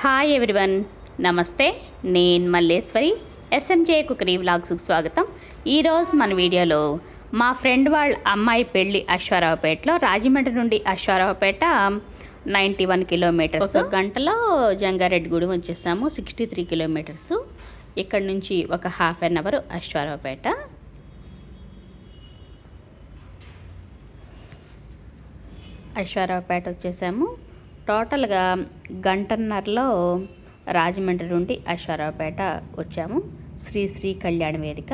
Hi everyone, నమస్తే. నేను Malleswari. SMJ cookery వ్లాగ్స్కి స్వాగతం. ఈరోజు మన వీడియోలో మా ఫ్రెండ్ వాళ్ళ అమ్మాయి పెళ్ళి అశ్వారావుపేటలో, రాజమండ్రి నుండి అశ్వారావుపేట 91 కిలోమీటర్స్. ఒక గంటలో జంగారెడ్డిగూడెం వచ్చేసాము. 63 కిలోమీటర్స్. ఇక్కడ నుంచి ఒక half an hour Ashwaraopeta. Ashwaraopeta వచ్చేసాము. టోటల్గా గంటన్నరలో రాజమండ్రి నుండి అశ్వారావుపేట వచ్చాము. శ్రీ కళ్యాణ వేదిక.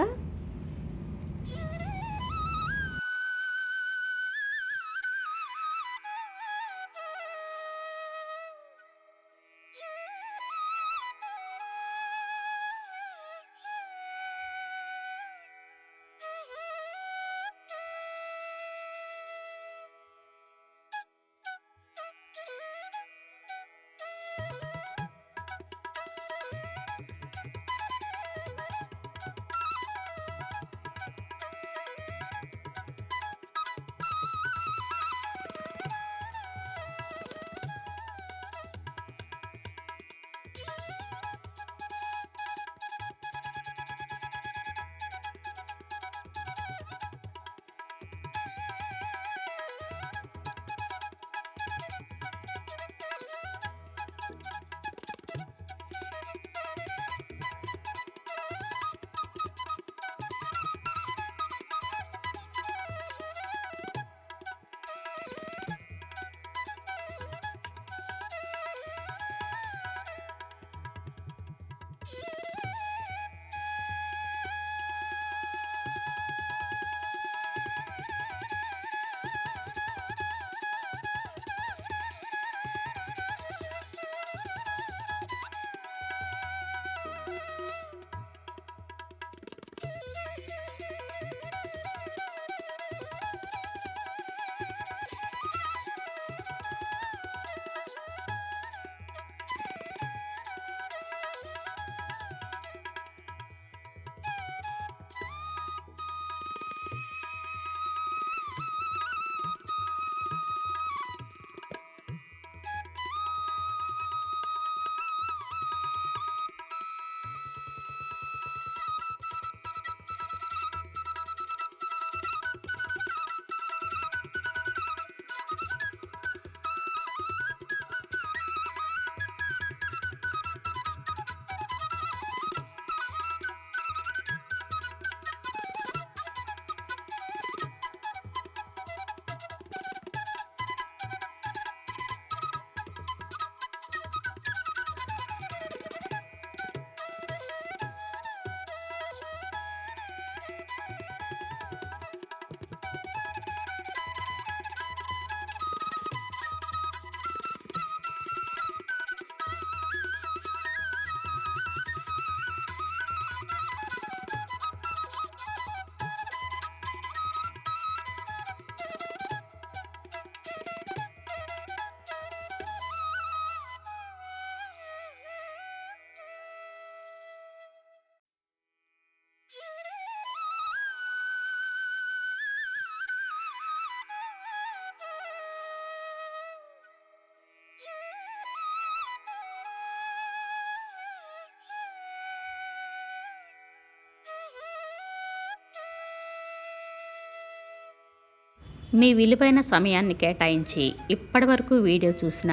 మీ విలువైన సమయాన్ని కేటాయించి ఇప్పటివరకు వీడియో చూసిన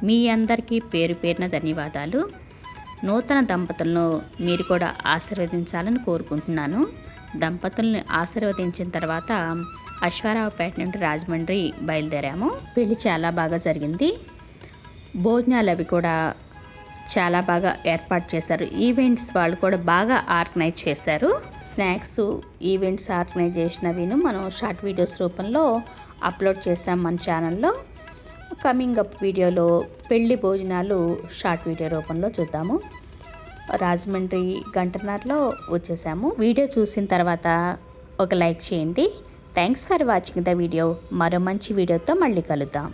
మీ అందరికీ పేరు పేరున ధన్యవాదాలు. నూతన దంపతులను మీరు కూడా ఆశీర్వదించాలని కోరుకుంటున్నాను. దంపతుల్ని ఆశీర్వదించిన తర్వాత అశ్వారావుపేట నుండి రాజమండ్రి బయలుదేరాము. పెళ్ళి చాలా బాగా జరిగింది. భోజనాలు అవి కూడా చాలా బాగా ఏర్పాటు చేశారు. ఈవెంట్స్ వాళ్ళు కూడా బాగా ఆర్గనైజ్ చేశారు. స్నాక్స్ ఈవెంట్స్ ఆర్గనైజ్ చేసినవిను మనం షార్ట్ వీడియోస్ రూపంలో అప్లోడ్ చేసాం మన ఛానల్లో. కమింగ్ అప్ వీడియోలో పెళ్లి భోజనాలు షార్ట్ వీడియో రూపంలో చూద్దాము. రాజమండ్రి గంటన్నరలో వచ్చేసాము. వీడియో చూసిన తర్వాత ఒక లైక్ చేయండి. Thanks for watching the video. మరో మంచి వీడియోతో మళ్ళీ కలుద్దాం.